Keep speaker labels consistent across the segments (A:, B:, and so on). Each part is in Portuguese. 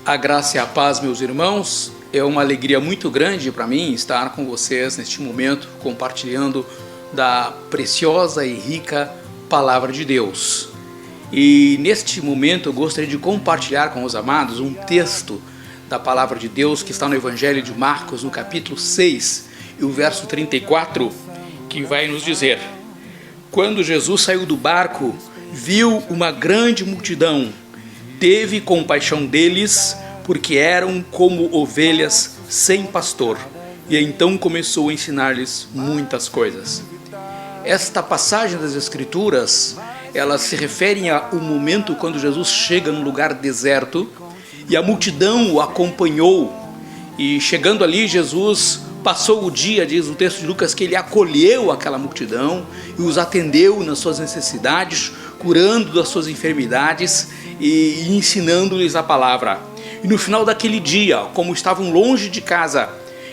A: A graça e a paz, meus irmãos. É uma alegria muito grande para mim estar com vocês neste momento, compartilhando da preciosa e rica Palavra de Deus. E neste momento eu gostaria de compartilhar com os amados um texto da Palavra de Deus que está no Evangelho de Marcos, no capítulo 6, e o verso 34, que vai nos dizer: quando Jesus saiu do barco, viu uma grande multidão, teve compaixão deles, porque eram como ovelhas sem pastor, e então começou a ensinar-lhes muitas coisas. Esta passagem das Escrituras, elas se referem ao momento quando Jesus chega num lugar deserto, e a multidão o acompanhou, e chegando ali, Jesus passou o dia, diz o texto de Lucas, que ele acolheu aquela multidão, e os atendeu nas suas necessidades, curando das suas enfermidades, e ensinando-lhes a palavra. E no final daquele dia, como estavam longe de casa,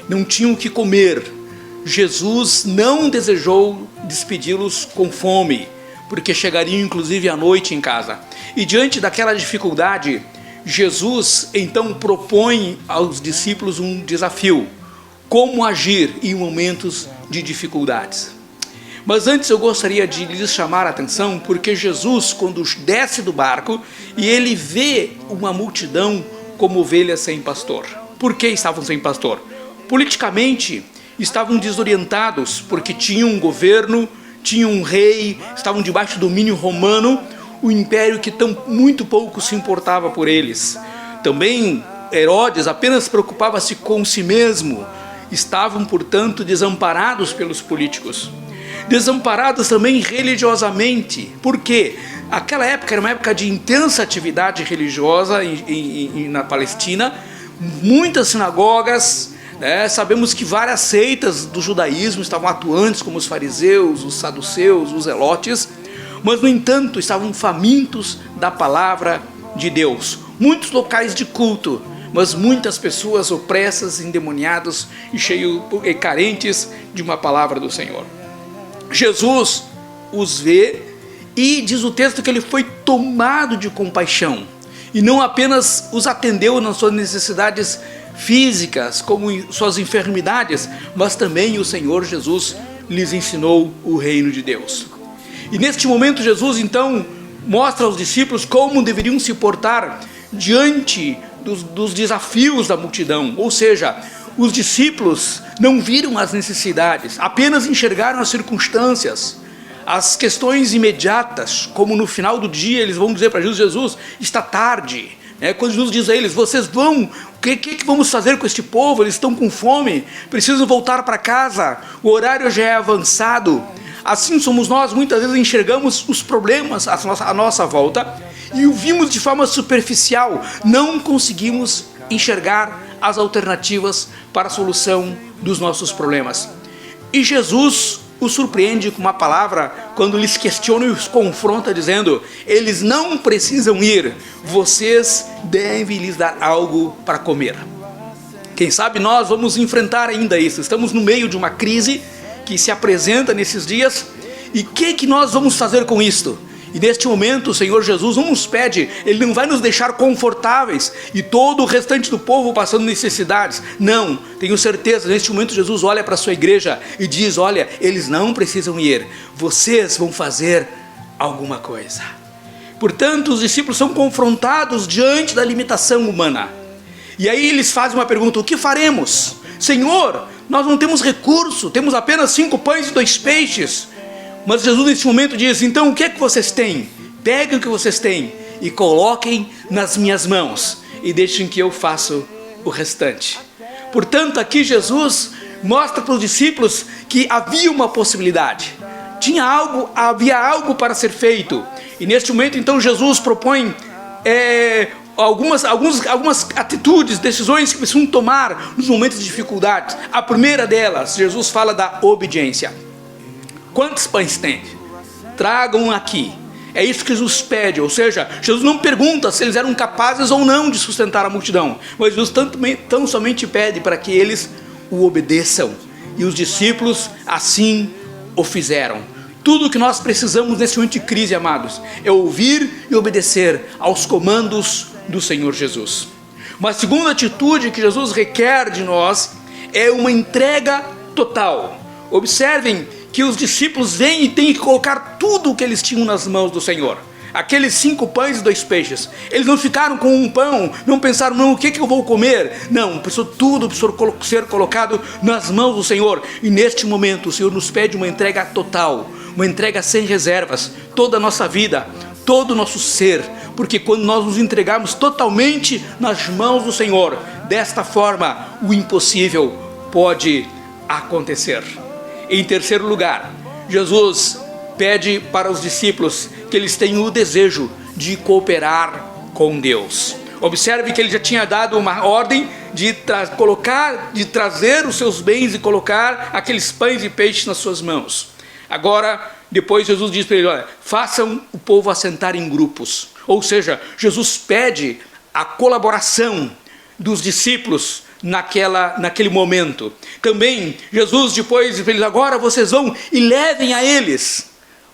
A: não tinham o que comer, Jesus não desejou despedi-los com fome, porque chegariam inclusive à noite em casa. E diante daquela dificuldade, Jesus então propõe aos discípulos um desafio: como agir em momentos de dificuldades. Mas antes eu gostaria de lhes chamar a atenção, porque Jesus, quando desce do barco, e ele vê uma multidão como ovelhas sem pastor. Por que estavam sem pastor? Politicamente, estavam desorientados, porque tinham um governo, tinham um rei, estavam debaixo do domínio romano, o império que muito pouco se importava por eles. Também Herodes apenas preocupava-se com si mesmo. Estavam, portanto, desamparados pelos políticos. Desamparados também religiosamente. Por quê? Aquela época era uma época de intensa atividade religiosa na Palestina, muitas sinagogas, né? Sabemos que várias seitas do judaísmo estavam atuantes, como os fariseus, os saduceus, os zelotes, mas no entanto estavam famintos da palavra de Deus. Muitos locais de culto, mas muitas pessoas opressas, endemoniadas e carentes de uma palavra do Senhor. Jesus os vê e diz o texto que ele foi tomado de compaixão, e não apenas os atendeu nas suas necessidades físicas, como em suas enfermidades, mas também o Senhor Jesus lhes ensinou o reino de Deus. E neste momento Jesus então mostra aos discípulos como deveriam se portar diante dos desafios da multidão. Ou seja, os discípulos não viram as necessidades, apenas enxergaram as circunstâncias, as questões imediatas, como no final do dia eles vão dizer para Jesus: está tarde. Quando Jesus diz a eles: vocês vão, o que vamos fazer com este povo? Eles estão com fome, precisam voltar para casa, o horário já é avançado. Assim somos nós, muitas vezes enxergamos os problemas à nossa volta e o vimos de forma superficial, não conseguimos enxergar as alternativas para a solução dos nossos problemas. E Jesus os surpreende com uma palavra quando lhes questiona e os confronta, dizendo: eles não precisam ir, vocês devem lhes dar algo para comer. Quem sabe nós vamos enfrentar ainda isso. Estamos no meio de uma crise que se apresenta nesses dias, e o que nós vamos fazer com isto? E neste momento o Senhor Jesus não nos pede, Ele não vai nos deixar confortáveis e todo o restante do povo passando necessidades. Não, tenho certeza, neste momento Jesus olha para a sua igreja e diz: olha, eles não precisam ir, vocês vão fazer alguma coisa. Portanto, os discípulos são confrontados diante da limitação humana. E aí eles fazem uma pergunta: o que faremos? Senhor, nós não temos recurso, temos apenas 5 pães e 2 peixes. Mas Jesus nesse momento diz: então o que é que vocês têm? Peguem o que vocês têm e coloquem nas minhas mãos e deixem que eu faça o restante. Portanto, aqui Jesus mostra para os discípulos que havia uma possibilidade, havia algo para ser feito. E neste momento então Jesus propõe algumas atitudes, decisões que precisam tomar nos momentos de dificuldade. A primeira delas, Jesus fala da obediência. Quantos pães tem? Tragam aqui. É isso que Jesus pede, ou seja, Jesus não pergunta se eles eram capazes ou não de sustentar a multidão, mas Jesus tão somente pede para que eles o obedeçam, e os discípulos assim o fizeram. Tudo o que nós precisamos nesse momento de crise, amados, é ouvir e obedecer aos comandos do Senhor Jesus. Uma segunda atitude que Jesus requer de nós é uma entrega total. Observem que os discípulos vêm e têm que colocar tudo o que eles tinham nas mãos do Senhor. Aqueles 5 pães e 2 peixes, eles não ficaram com um pão, não pensaram, não, o que eu vou comer? Não, tudo precisou ser colocado nas mãos do Senhor. E neste momento o Senhor nos pede uma entrega total, uma entrega sem reservas, toda a nossa vida, todo o nosso ser, porque quando nós nos entregamos totalmente nas mãos do Senhor, desta forma o impossível pode acontecer. Em terceiro lugar, Jesus pede para os discípulos que eles tenham o desejo de cooperar com Deus. Observe que ele já tinha dado uma ordem de trazer os seus bens e colocar aqueles pães e peixes nas suas mãos. Agora, depois Jesus diz para ele, olha, façam o povo assentar em grupos. Ou seja, Jesus pede a colaboração dos discípulos naquele momento. Também Jesus depois diz para eles, agora vocês vão e levem a eles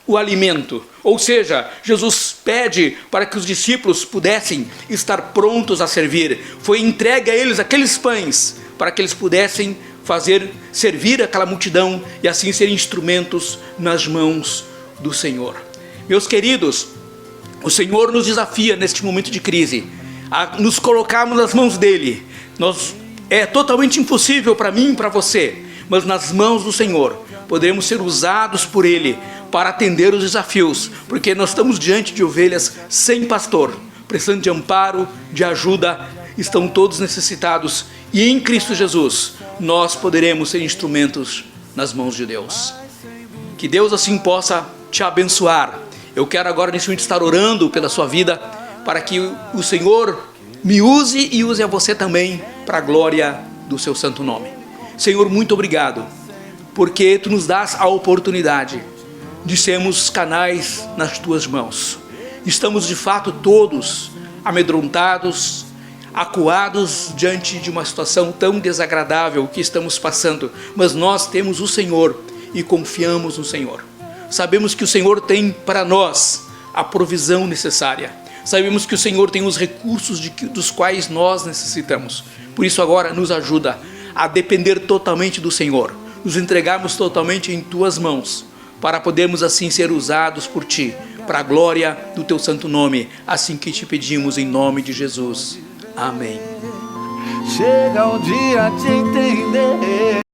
A: o alimento. Ou seja, Jesus pede para que os discípulos pudessem estar prontos a servir. Foi entregue a eles aqueles pães para que eles pudessem servir aquela multidão e assim serem instrumentos nas mãos do Senhor. Meus queridos, o Senhor nos desafia neste momento de crise a nos colocarmos nas mãos dele. É totalmente impossível para mim e para você, mas nas mãos do Senhor poderemos ser usados por ele para atender os desafios, porque nós estamos diante de ovelhas sem pastor, precisando de amparo, de ajuda, estão todos necessitados, e em Cristo Jesus nós poderemos ser instrumentos nas mãos de Deus. Que Deus assim possa te abençoar. Eu quero agora nesse momento estar orando pela sua vida, para que o Senhor me use e use a você também, para a glória do seu santo nome. Senhor, muito obrigado, porque tu nos dás a oportunidade de sermos canais nas tuas mãos. Estamos de fato todos amedrontados, acuados diante de uma situação tão desagradável que estamos passando, mas nós temos o Senhor e confiamos no Senhor. Sabemos que o Senhor tem para nós a provisão necessária. Sabemos que o Senhor tem os recursos dos quais nós necessitamos. Por isso agora nos ajuda a depender totalmente do Senhor, nos entregarmos totalmente em tuas mãos, para podermos assim ser usados por ti, para a glória do teu santo nome, assim que te pedimos em nome de Jesus. Amém.
B: Chega o dia de entender.